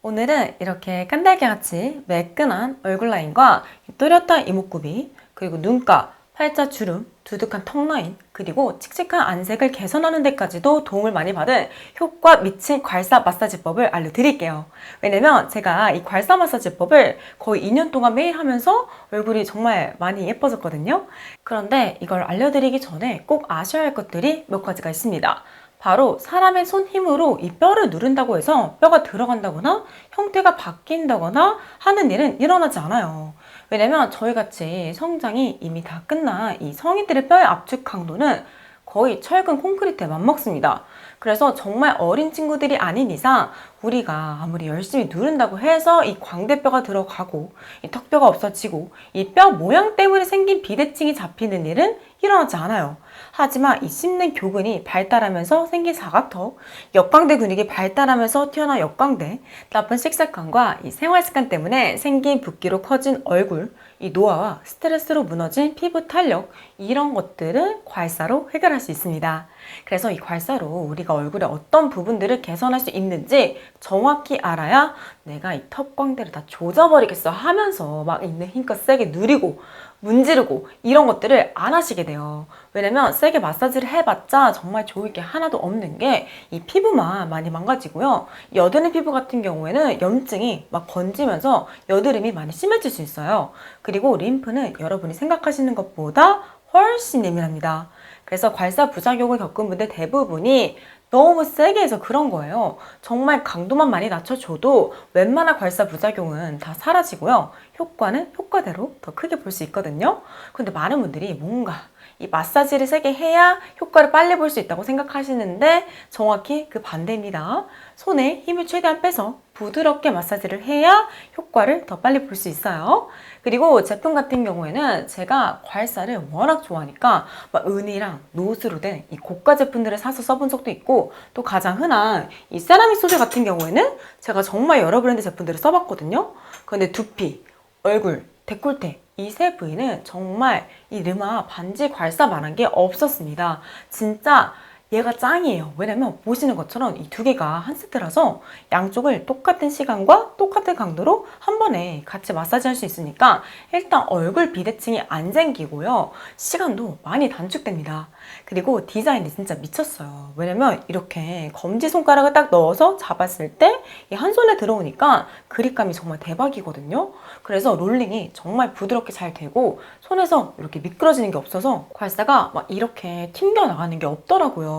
오늘은 이렇게 깐달걀같이 매끈한 얼굴 라인과 또렷한 이목구비, 그리고 눈가, 팔자 주름, 두둑한 턱 라인, 그리고 칙칙한 안색을 개선하는 데까지도 도움을 많이 받은 효과 미친 괄사 마사지법을 알려드릴게요. 왜냐면 제가 이 괄사 마사지법을 거의 2년 동안 매일 하면서 얼굴이 정말 많이 예뻐졌거든요. 그런데 이걸 알려드리기 전에 꼭 아셔야 할 것들이 몇 가지가 있습니다. 바로 사람의 손 힘으로 이 뼈를 누른다고 해서 뼈가 들어간다거나 형태가 바뀐다거나 하는 일은 일어나지 않아요. 왜냐면 저희같이 성장이 이미 다 끝난 이 성인들의 뼈의 압축 강도는 거의 철근 콘크리트에 맞먹습니다. 그래서 정말 어린 친구들이 아닌 이상 우리가 아무리 열심히 누른다고 해서 이 광대뼈가 들어가고 이 턱뼈가 없어지고 이 뼈 모양 때문에 생긴 비대칭이 잡히는 일은 일어나지 않아요. 하지만 이 씹는 교근이 발달하면서 생긴 사각턱, 역광대 근육이 발달하면서 튀어나온 역광대, 나쁜 식습관과 이 생활습관 때문에 생긴 붓기로 커진 얼굴, 이 노화와 스트레스로 무너진 피부 탄력, 이런 것들을 괄사로 해결할 수 있습니다. 그래서 이 괄사로 우리가 얼굴의 어떤 부분들을 개선할 수 있는지 정확히 알아야 내가 이 턱광대를 다 조져버리겠어 하면서 막 있는 힘껏 세게 누리고 문지르고 이런 것들을 안 하시게 돼요. 왜냐면 세게 마사지를 해봤자 정말 좋을 게 하나도 없는 게 이 피부만 많이 망가지고요. 여드름 피부 같은 경우에는 염증이 막 번지면서 여드름이 많이 심해질 수 있어요. 그리고 림프는 여러분이 생각하시는 것보다 훨씬 예민합니다. 그래서 괄사 부작용을 겪은 분들 대부분이 너무 세게 해서 그런 거예요. 정말 강도만 많이 낮춰줘도 웬만한 괄사 부작용은 다 사라지고요. 효과는 효과대로 더 크게 볼 수 있거든요. 근데 많은 분들이 뭔가 이 마사지를 세게 해야 효과를 빨리 볼 수 있다고 생각하시는데 정확히 그 반대입니다. 손에 힘을 최대한 빼서 부드럽게 마사지를 해야 효과를 더 빨리 볼 수 있어요. 그리고 제품 같은 경우에는 제가 괄사를 워낙 좋아하니까 막 은이랑 노스로 된 이 고가 제품들을 사서 써본 적도 있고, 또 가장 흔한 이 세라믹 소재 같은 경우에는 제가 정말 여러 브랜드 제품들을 써봤거든요. 근데 두피, 얼굴, 데콜테 이 세 부위는 정말 이 르마 반지 괄사만한 게 없었습니다. 진짜 얘가 짱이에요. 왜냐면 보시는 것처럼 이 두 개가 한 세트라서 양쪽을 똑같은 시간과 똑같은 강도로 한 번에 같이 마사지 할 수 있으니까 일단 얼굴 비대칭이 안 생기고요. 시간도 많이 단축됩니다. 그리고 디자인이 진짜 미쳤어요. 왜냐면 이렇게 검지손가락을 딱 넣어서 잡았을 때 이 한 손에 들어오니까 그립감이 정말 대박이거든요. 그래서 롤링이 정말 부드럽게 잘 되고 손에서 이렇게 미끄러지는 게 없어서 괄사가 막 이렇게 튕겨나가는 게 없더라고요.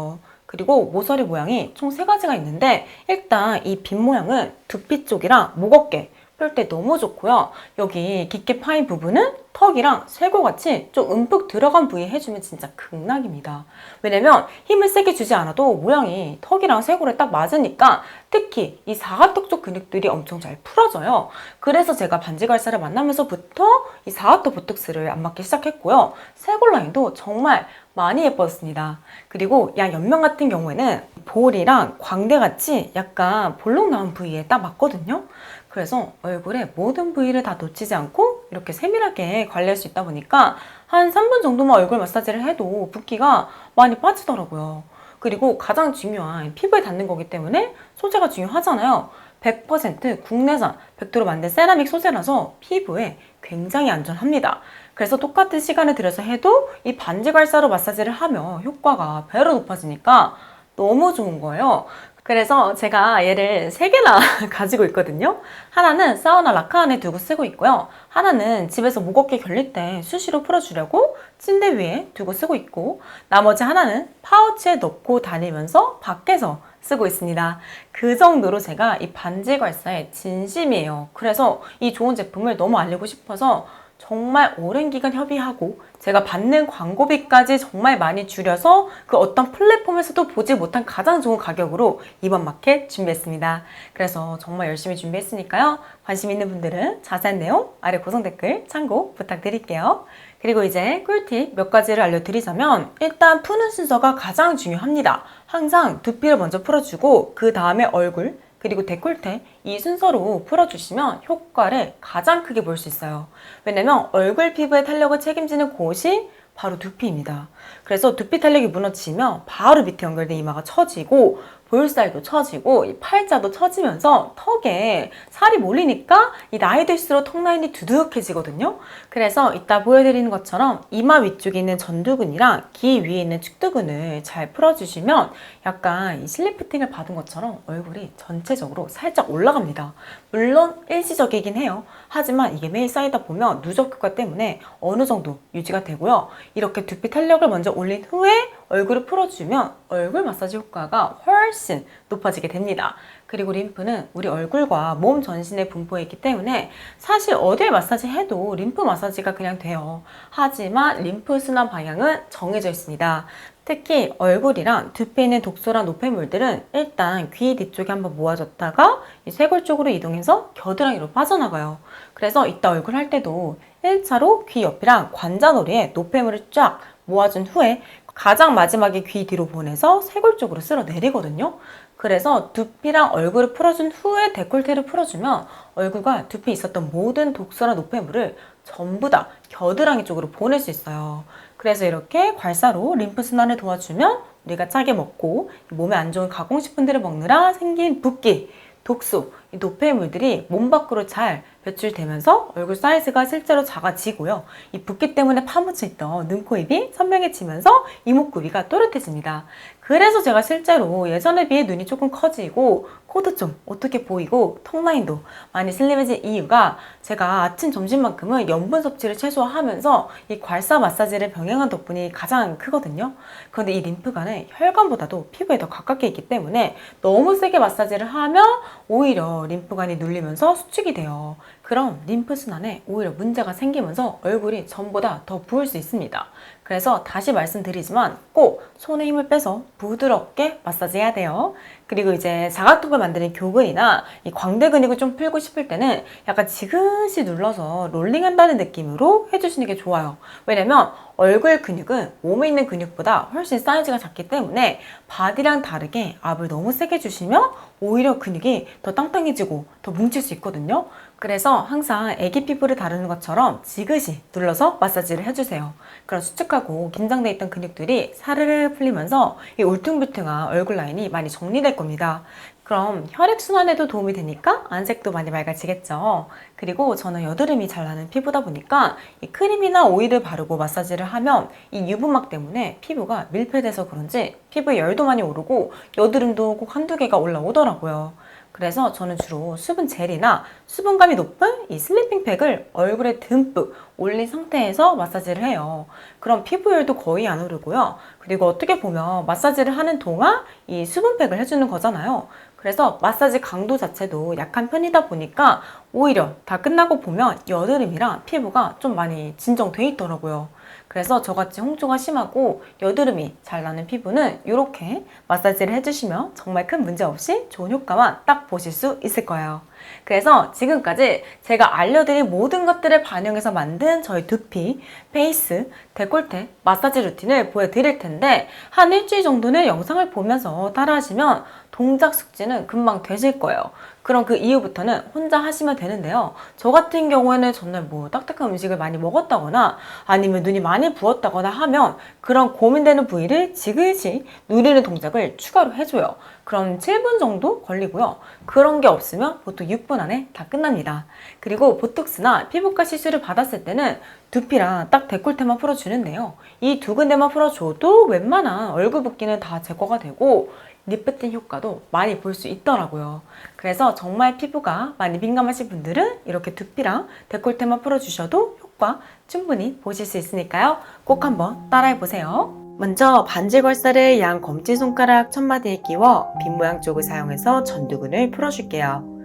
그리고 모서리 모양이 총 3가지가 있는데 일단 이 빗 모양은 두피 쪽이랑 목 어깨 펼 때 너무 좋고요. 여기 깊게 파인 부분은 턱이랑 쇄골같이 좀 움푹 들어간 부위에 해주면 진짜 극락입니다. 왜냐면 힘을 세게 주지 않아도 모양이 턱이랑 쇄골에 딱 맞으니까 특히 이 사각턱 쪽 근육들이 엄청 잘 풀어져요. 그래서 제가 반지괄사를 만나면서부터 이 사각턱 보톡스를 안 맞기 시작했고요. 쇄골 라인도 정말 많이 예뻤습니다. 그리고 양 옆면 같은 경우에는 볼이랑 광대같이 약간 볼록나온 부위에 딱 맞거든요. 그래서 얼굴의 모든 부위를 다 놓치지 않고 이렇게 세밀하게 관리할 수 있다 보니까 한 3분 정도만 얼굴 마사지를 해도 붓기가 많이 빠지더라고요. 그리고 가장 중요한 피부에 닿는 거기 때문에 소재가 중요하잖아요. 100% 국내산 100도로 만든 세라믹 소재라서 피부에 굉장히 안전합니다. 그래서 똑같은 시간을 들여서 해도 이 반지괄사로 마사지를 하면 효과가 배로 높아지니까 너무 좋은 거예요. 그래서 제가 얘를 3개나 가지고 있거든요. 하나는 사우나 라카 안에 두고 쓰고 있고요. 하나는 집에서 목 어깨 결릴 때 수시로 풀어주려고 침대 위에 두고 쓰고 있고, 나머지 하나는 파우치에 넣고 다니면서 밖에서 쓰고 있습니다. 그 정도로 제가 이 반지괄사에 진심이에요. 그래서 이 좋은 제품을 너무 알리고 싶어서 정말 오랜 기간 협의하고 제가 받는 광고비까지 정말 많이 줄여서 그 어떤 플랫폼에서도 보지 못한 가장 좋은 가격으로 이번 마켓 준비했습니다. 그래서 정말 열심히 준비했으니까요. 관심 있는 분들은 자세한 내용 아래 고정 댓글 참고 부탁드릴게요. 그리고 이제 꿀팁 몇 가지를 알려드리자면, 일단 푸는 순서가 가장 중요합니다. 항상 두피를 먼저 풀어주고 그 다음에 얼굴, 그리고 데콜테 이 순서로 풀어주시면 효과를 가장 크게 볼 수 있어요. 왜냐면 얼굴 피부의 탄력을 책임지는 곳이 바로 두피입니다. 그래서 두피 탄력이 무너지면 바로 밑에 연결된 이마가 처지고 볼살도 처지고 이 팔자도 처지면서 턱에 살이 몰리니까 이 나이 들수록 턱 라인이 두둑해지거든요. 그래서 이따 보여드리는 것처럼 이마 위쪽에 있는 전두근이랑 귀 위에 있는 측두근을 잘 풀어주시면 약간 이 실리프팅을 받은 것처럼 얼굴이 전체적으로 살짝 올라갑니다. 물론 일시적이긴 해요. 하지만 이게 매일 쌓이다 보면 누적 효과 때문에 어느 정도 유지가 되고요. 이렇게 두피 탄력을 먼저 올린 후에 얼굴을 풀어주면 얼굴 마사지 효과가 훨씬 높아지게 됩니다. 그리고 림프는 우리 얼굴과 몸 전신에 분포해 있기 때문에 사실 어딜 마사지 해도 림프 마사지가 그냥 돼요. 하지만 림프 순환 방향은 정해져 있습니다. 특히 얼굴이랑 두피에 있는 독소랑 노폐물들은 일단 귀 뒤쪽에 한번 모아졌다가 이 쇄골 쪽으로 이동해서 겨드랑이로 빠져나가요. 그래서 이따 얼굴 할 때도 1차로 귀 옆이랑 관자놀이에 노폐물을 쫙 모아준 후에 가장 마지막에 귀 뒤로 보내서 쇄골 쪽으로 쓸어 내리거든요. 그래서 두피랑 얼굴을 풀어준 후에 데콜테를 풀어주면 얼굴과 두피에 있었던 모든 독소나 노폐물을 전부 다 겨드랑이 쪽으로 보낼 수 있어요. 그래서 이렇게 괄사로 림프 순환을 도와주면 우리가 짜게 먹고 몸에 안 좋은 가공식품들을 먹느라 생긴 붓기, 독소, 이 노폐물들이 몸 밖으로 잘 배출되면서 얼굴 사이즈가 실제로 작아지고요. 이 붓기 때문에 파묻혀 있던 눈, 코, 입이 선명해지면서 이목구비가 또렷해집니다. 그래서 제가 실제로 예전에 비해 눈이 조금 커지고 코도 좀 어떻게 보이고 턱 라인도 많이 슬림해진 이유가 제가 아침, 점심만큼은 염분 섭취를 최소화하면서 이 괄사 마사지를 병행한 덕분이 가장 크거든요. 그런데 이 림프관은 혈관보다도 피부에 더 가깝게 있기 때문에 너무 세게 마사지를 하면 오히려 림프관이 눌리면서 수축이 돼요. 그럼 림프 순환에 오히려 문제가 생기면서 얼굴이 전보다 더 부을 수 있습니다. 그래서 다시 말씀드리지만 꼭 손에 힘을 빼서 부드럽게 마사지 해야 돼요. 그리고 이제 자각턱을 만드는 교근이나 이 광대 근육을 좀 풀고 싶을 때는 약간 지그시 눌러서 롤링한다는 느낌으로 해주시는 게 좋아요. 왜냐면 얼굴 근육은 몸에 있는 근육보다 훨씬 사이즈가 작기 때문에 바디랑 다르게 압을 너무 세게 주시면 오히려 근육이 더 땅땅해지고 더 뭉칠 수 있거든요. 그래서 항상 애기 피부를 다루는 것처럼 지그시 눌러서 마사지를 해주세요. 그럼 수축하고 긴장돼 있던 근육들이 사르르 풀리면서 이 울퉁불퉁한 얼굴 라인이 많이 정리될 겁니다. 그럼 혈액순환에도 도움이 되니까 안색도 많이 맑아지겠죠. 그리고 저는 여드름이 잘 나는 피부다 보니까 이 크림이나 오일을 바르고 마사지를 하면 이 유분막 때문에 피부가 밀폐돼서 그런지 피부에 열도 많이 오르고 여드름도 꼭 한두 개가 올라오더라고요. 그래서 저는 주로 수분 젤이나 수분감이 높은 이 슬리핑 팩을 얼굴에 듬뿍 올린 상태에서 마사지를 해요. 그럼 피부열도 거의 안 오르고요. 그리고 어떻게 보면 마사지를 하는 동안 이 수분팩을 해주는 거잖아요. 그래서 마사지 강도 자체도 약한 편이다 보니까 오히려 다 끝나고 보면 여드름이랑 피부가 좀 많이 진정돼 있더라고요. 그래서 저같이 홍조가 심하고 여드름이 잘 나는 피부는 이렇게 마사지를 해주시면 정말 큰 문제 없이 좋은 효과만 딱 보실 수 있을 거예요. 그래서 지금까지 제가 알려드린 모든 것들을 반영해서 만든 저희 두피, 페이스, 데콜테, 마사지 루틴을 보여드릴 텐데 한 일주일 정도는 영상을 보면서 따라하시면 동작 숙지는 금방 되실 거예요. 그럼 그 이후부터는 혼자 하시면 되는데요. 저 같은 경우에는 전날 뭐 딱딱한 음식을 많이 먹었다거나 아니면 눈이 많이 부었다거나 하면 그런 고민되는 부위를 지그시 누르는 동작을 추가로 해줘요. 그럼 7분 정도 걸리고요. 그런 게 없으면 보통 6분 안에 다 끝납니다. 그리고 보톡스나 피부과 시술을 받았을 때는 두피랑 딱 데콜테만 풀어주는데요. 이 두 군데만 풀어줘도 웬만한 얼굴 붓기는 다 제거가 되고 리프팅 효과도 많이 볼 수 있더라고요. 그래서 정말 피부가 많이 민감하신 분들은 이렇게 두피랑 데콜테만 풀어주셔도 효과 충분히 보실 수 있으니까요. 꼭 한번 따라해보세요. 먼저 반질괄사를 양 검지손가락 첫마디에 끼워 빗 모양 쪽을 사용해서 전두근을 풀어줄게요.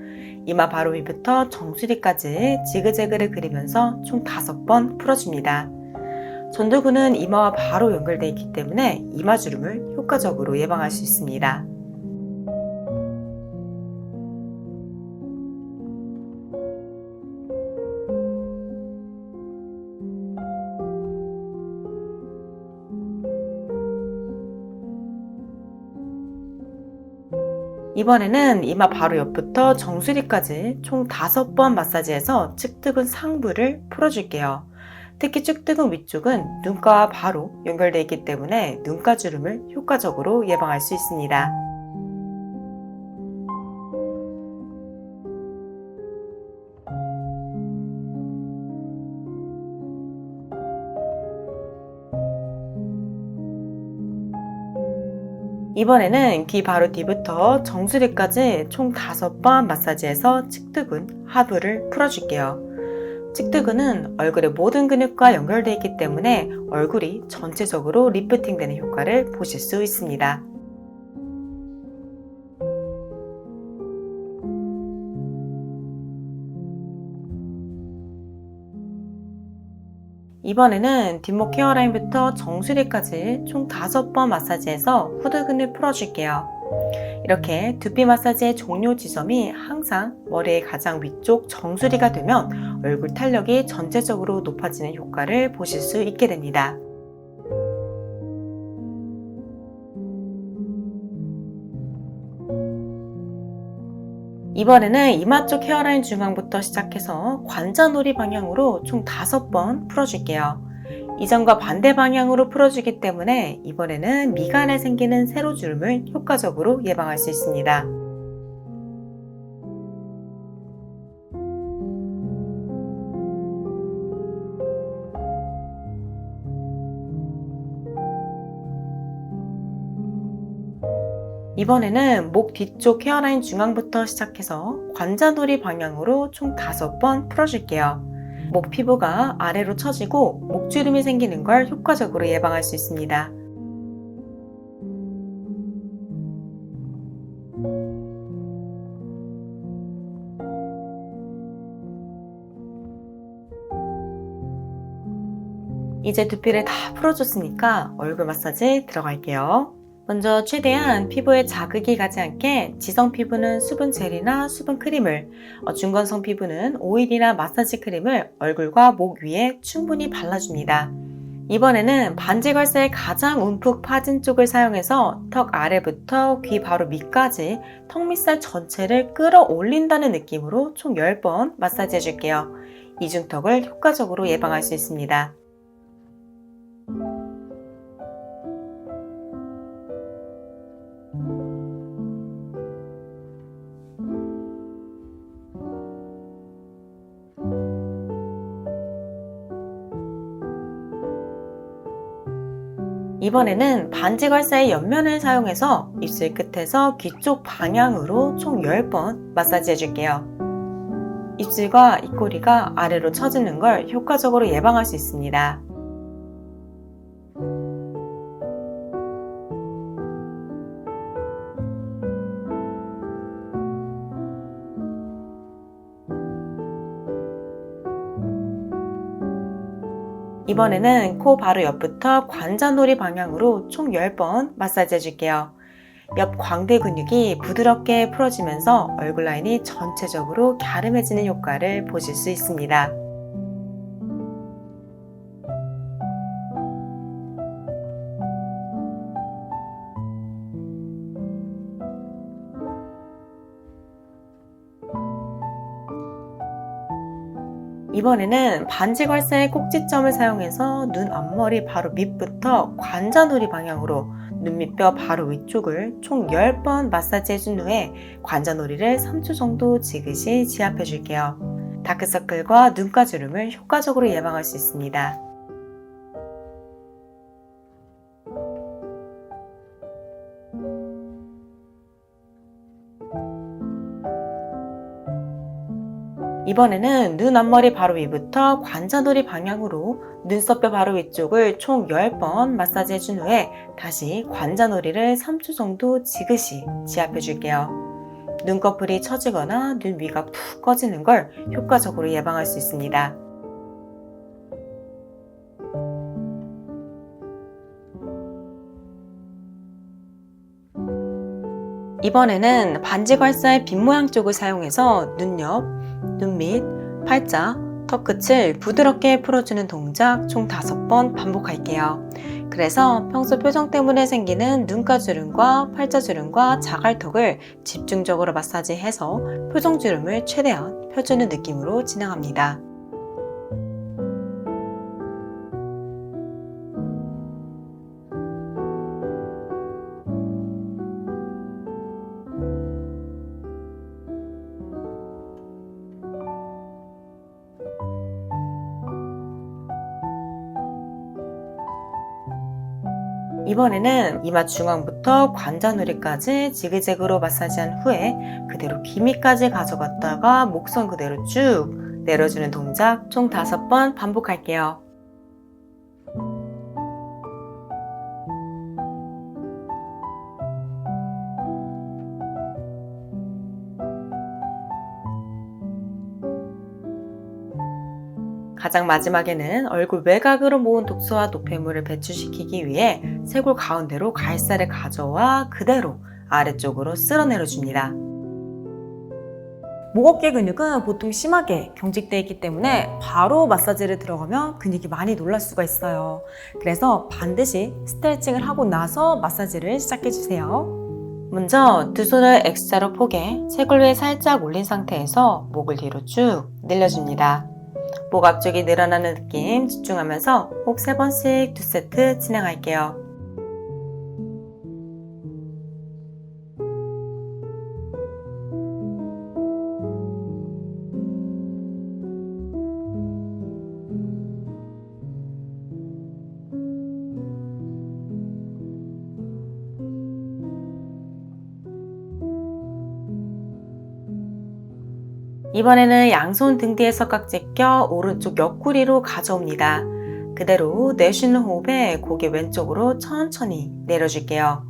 이마 바로 위부터 정수리까지 지그재그를 그리면서 총 5번 풀어줍니다. 전두근은 이마와 바로 연결되어 있기 때문에 이마주름을 효과적으로 예방할 수 있습니다. 이번에는 이마 바로 옆부터 정수리까지 총 5번 마사지해서 측두근 상부를 풀어줄게요. 특히 측두근 위쪽은 눈가와 바로 연결되어 있기 때문에 눈가주름을 효과적으로 예방할 수 있습니다. 이번에는 귀 바로 뒤부터 정수리까지 총 5번 마사지해서 측두근, 하부를 풀어줄게요. 측두근은 얼굴의 모든 근육과 연결되어 있기 때문에 얼굴이 전체적으로 리프팅되는 효과를 보실 수 있습니다. 이번에는 뒷목 헤어라인부터 정수리까지 총 5번 마사지해서 후두근을 풀어줄게요. 이렇게 두피 마사지의 종료 지점이 항상 머리의 가장 위쪽 정수리가 되면 얼굴 탄력이 전체적으로 높아지는 효과를 보실 수 있게 됩니다. 이번에는 이마 쪽 헤어라인 중앙부터 시작해서 관자놀이 방향으로 총 5번 풀어줄게요. 이전과 반대 방향으로 풀어주기 때문에 이번에는 미간에 생기는 세로주름을 효과적으로 예방할 수 있습니다. 이번에는 목 뒤쪽 헤어라인 중앙부터 시작해서 관자놀이 방향으로 총 5번 풀어줄게요. 목 피부가 아래로 처지고 목주름이 생기는 걸 효과적으로 예방할 수 있습니다. 이제 두피를 다 풀어줬으니까 얼굴 마사지 들어갈게요. 먼저 최대한 피부에 자극이 가지 않게 지성 피부는 수분 젤이나 수분 크림을, 중건성 피부는 오일이나 마사지 크림을 얼굴과 목 위에 충분히 발라줍니다. 이번에는 반지걸쇠의 가장 움푹 파진 쪽을 사용해서 턱 아래부터 귀 바로 밑까지 턱 밑살 전체를 끌어올린다는 느낌으로 총 10번 마사지 해줄게요. 이중턱을 효과적으로 예방할 수 있습니다. 이번에는 반지걸쇠의 옆면을 사용해서 입술 끝에서 귀 쪽 방향으로 총 10번 마사지 해줄게요. 입술과 입꼬리가 아래로 처지는 걸 효과적으로 예방할 수 있습니다. 이번에는 코 바로 옆부터 관자놀이 방향으로 총 10번 마사지 해줄게요. 옆 광대 근육이 부드럽게 풀어지면서 얼굴 라인이 전체적으로 갸름해지는 효과를 보실 수 있습니다. 이번에는 반지걸쇠의 꼭지점을 사용해서 눈 앞머리 바로 밑부터 관자놀이 방향으로 눈 밑뼈 바로 위쪽을 총 10번 마사지 해준 후에 관자놀이를 3초 정도 지그시 지압해 줄게요. 다크서클과 눈가주름을 효과적으로 예방할 수 있습니다. 이번에는 눈 앞머리 바로 위부터 관자놀이 방향으로 눈썹뼈 바로 위쪽을 총 10번 마사지 해준 후에 다시 관자놀이를 3초 정도 지그시 지압해 줄게요. 눈꺼풀이 처지거나 눈 위가 푹 꺼지는 걸 효과적으로 예방할 수 있습니다. 이번에는 반지걸쇠의 빗 모양 쪽을 사용해서 눈 옆, 눈 밑, 팔자, 턱 끝을 부드럽게 풀어주는 동작 총 5번 반복할게요. 그래서 평소 표정 때문에 생기는 눈가주름과 팔자주름과 자갈턱을 집중적으로 마사지해서 표정주름을 최대한 펴주는 느낌으로 진행합니다. 이번에는 이마 중앙부터 관자놀이까지 지그재그로 마사지한 후에 그대로 귀 밑까지 가져갔다가 목선 그대로 쭉 내려주는 동작 총 5번 반복할게요. 가장 마지막에는 얼굴 외곽으로 모은 독소와 노폐물을 배출시키기 위해 쇄골 가운데로 가위살을 가져와 그대로 아래쪽으로 쓸어 내려줍니다. 목 어깨 근육은 보통 심하게 경직되어 있기 때문에 바로 마사지를 들어가면 근육이 많이 놀랄 수가 있어요. 그래서 반드시 스트레칭을 하고 나서 마사지를 시작해주세요. 먼저 두 손을 X자로 포개 쇄골 위에 살짝 올린 상태에서 목을 뒤로 쭉 늘려줍니다. 목 앞쪽이 늘어나는 느낌 집중하면서 호흡 3번씩 2세트 진행할게요. 이번에는 양손 등 뒤에 석각지 껴 오른쪽 옆구리로 가져옵니다. 그대로 내쉬는 호흡에 고개 왼쪽으로 천천히 내려줄게요.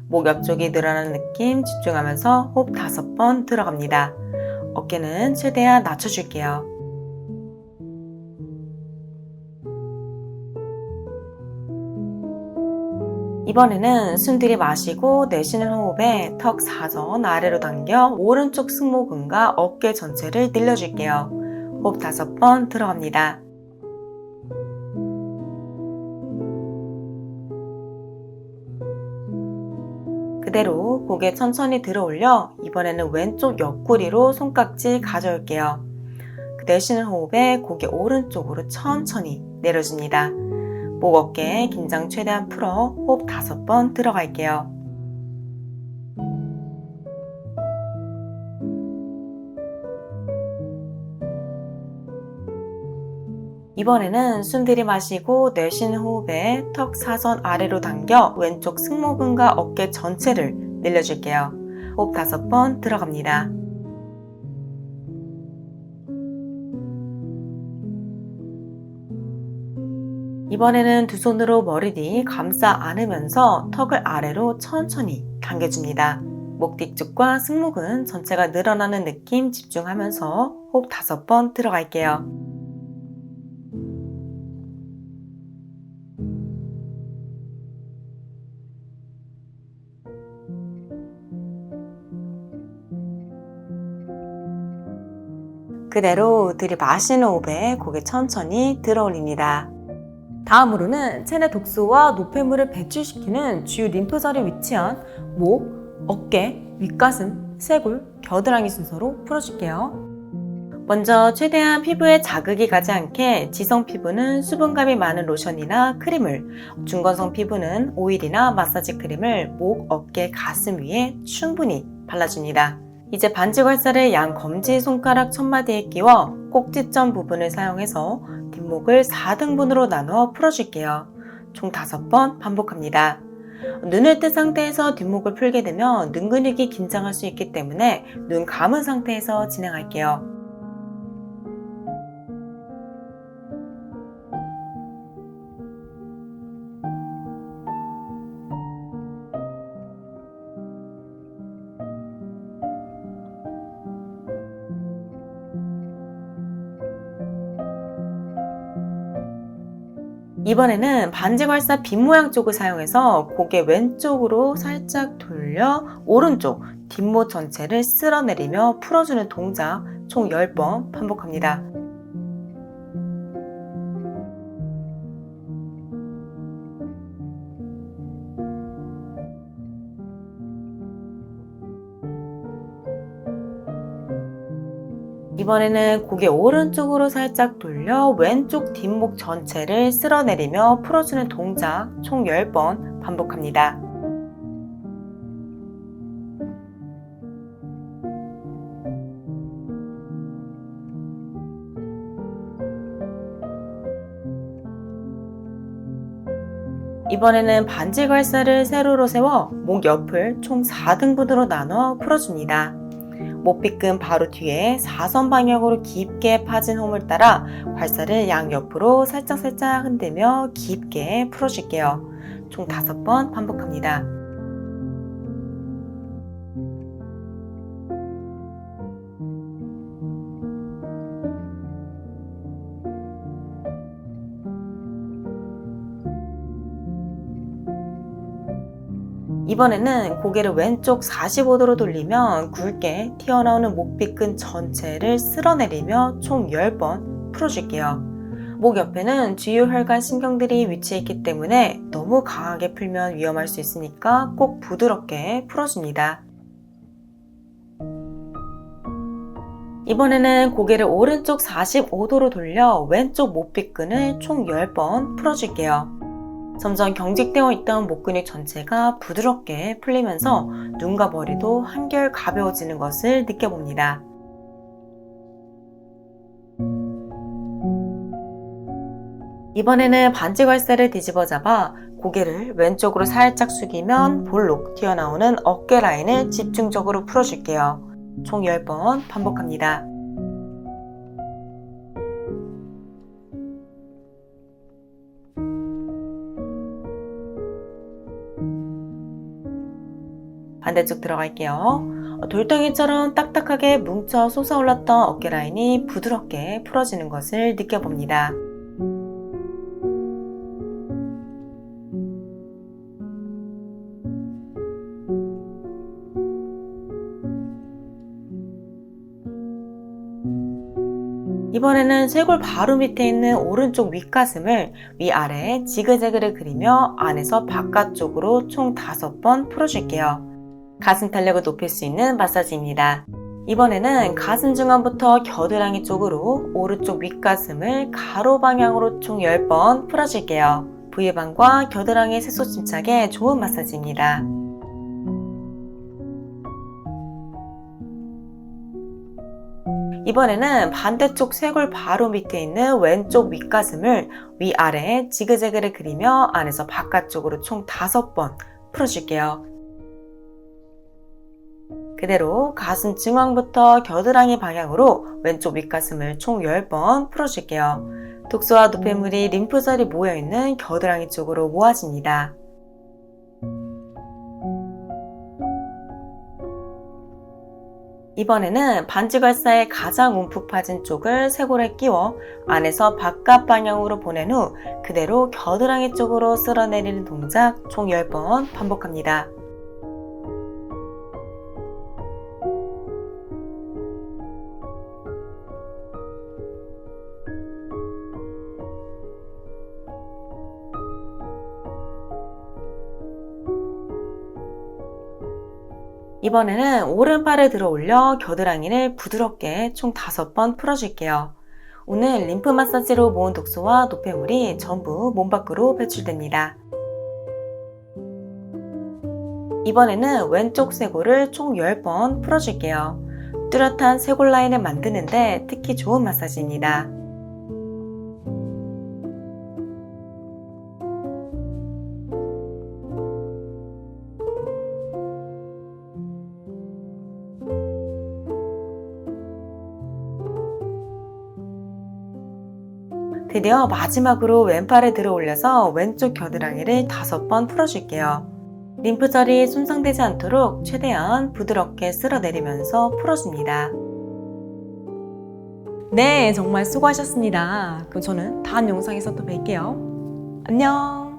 목 옆쪽이 늘어나는 느낌 집중하면서 호흡 5번 들어갑니다. 어깨는 최대한 낮춰줄게요. 이번에는 숨 들이마시고 내쉬는 호흡에 턱 사선 아래로 당겨 오른쪽 승모근과 어깨 전체를 늘려줄게요. 호흡 5번 들어갑니다. 그대로 고개 천천히 들어 올려 이번에는 왼쪽 옆구리로 손깍지 가져올게요. 내쉬는 호흡에 고개 오른쪽으로 천천히 내려줍니다. 목 어깨 긴장 최대한 풀어 호흡 5번 들어갈게요. 이번에는 숨 들이마시고 내쉬는 호흡에 턱 사선 아래로 당겨 왼쪽 승모근과 어깨 전체를 늘려줄게요. 호흡 5번 들어갑니다. 이번에는 두 손으로 머리 뒤 감싸 안으면서 턱을 아래로 천천히 당겨줍니다. 목 뒤쪽과 승모근 전체가 늘어나는 느낌 집중하면서 호흡 5번 들어갈게요. 그대로 들이마시는 호흡에 고개 천천히 들어 올립니다. 다음으로는 체내 독소와 노폐물을 배출시키는 주요 림프절에 위치한 목, 어깨, 윗가슴, 쇄골, 겨드랑이 순서로 풀어줄게요. 먼저 최대한 피부에 자극이 가지 않게 지성 피부는 수분감이 많은 로션이나 크림을, 중건성 피부는 오일이나 마사지 크림을 목, 어깨, 가슴 위에 충분히 발라줍니다. 이제 반지괄사를 양 검지 손가락 첫마디에 끼워 꼭지점 부분을 사용해서 뒷목을 4등분으로 나누어 풀어줄게요. 총 5번 반복합니다. 눈을 뜬 상태에서 뒷목을 풀게 되면 등 근육이 긴장할 수 있기 때문에 눈 감은 상태에서 진행할게요. 이번에는 반지괄사 빗 모양 쪽을 사용해서 고개 왼쪽으로 살짝 돌려 오른쪽 뒷목 전체를 쓸어내리며 풀어주는 동작 총 10번 반복합니다. 이번에는 고개 오른쪽으로 살짝 돌려 왼쪽 뒷목 전체를 쓸어내리며 풀어주는 동작 총 10번 반복합니다. 이번에는 반지괄사를 세로로 세워 목 옆을 총 4등분으로 나눠 풀어줍니다. 목빗금 바로 뒤에 4선 방향으로 깊게 파진 홈을 따라 괄사를 양옆으로 살짝살짝 흔들며 깊게 풀어줄게요. 총 5번 반복합니다. 이번에는 고개를 왼쪽 45도로 돌리면 굵게 튀어나오는 목빗근 전체를 쓸어내리며 총 10번 풀어줄게요. 목 옆에는 주요 혈관 신경들이 위치해 있기 때문에 너무 강하게 풀면 위험할 수 있으니까 꼭 부드럽게 풀어줍니다. 이번에는 고개를 오른쪽 45도로 돌려 왼쪽 목빗근을 총 10번 풀어줄게요. 점점 경직되어 있던 목 근육 전체가 부드럽게 풀리면서 눈과 머리도 한결 가벼워지는 것을 느껴봅니다. 이번에는 반지괄사를 뒤집어 잡아 고개를 왼쪽으로 살짝 숙이면 볼록 튀어나오는 어깨 라인을 집중적으로 풀어줄게요. 총 10번 반복합니다. 반대쪽 들어갈게요. 돌덩이처럼 딱딱하게 뭉쳐 솟아올랐던 어깨 라인이 부드럽게 풀어지는 것을 느껴봅니다. 이번에는 쇄골 바로 밑에 있는 오른쪽 윗가슴을 위아래 지그재그를 그리며 안에서 바깥쪽으로 총 5번 풀어줄게요. 가슴 탄력을 높일 수 있는 마사지입니다. 이번에는 가슴 중앙부터 겨드랑이 쪽으로 오른쪽 윗가슴을 가로 방향으로 총 10번 풀어줄게요. 부유방과 겨드랑이 세소 침착에 좋은 마사지입니다. 이번에는 반대쪽 쇄골 바로 밑에 있는 왼쪽 윗가슴을 위아래 지그재그를 그리며 안에서 바깥쪽으로 총 5번 풀어줄게요. 그대로 가슴 중앙부터 겨드랑이 방향으로 왼쪽 윗가슴을 총 10번 풀어줄게요. 독소와 노폐물이 림프절이 모여있는 겨드랑이 쪽으로 모아집니다. 이번에는 반지괄사의 가장 움푹 파진 쪽을 쇄골에 끼워 안에서 바깥 방향으로 보낸 후 그대로 겨드랑이 쪽으로 쓸어내리는 동작 총 10번 반복합니다. 이번에는 오른팔을 들어 올려 겨드랑이를 부드럽게 총 5번 풀어줄게요. 오늘 림프 마사지로 모은 독소와 노폐물이 전부 몸 밖으로 배출됩니다. 이번에는 왼쪽 쇄골을 총 10번 풀어줄게요. 뚜렷한 쇄골 라인을 만드는데 특히 좋은 마사지입니다. 드디어 마지막으로 왼팔을 들어 올려서 왼쪽 겨드랑이를 5번 풀어줄게요. 림프절이 손상되지 않도록 최대한 부드럽게 쓸어내리면서 풀어줍니다. 네, 정말 수고하셨습니다. 그럼 저는 다음 영상에서 또 뵐게요. 안녕!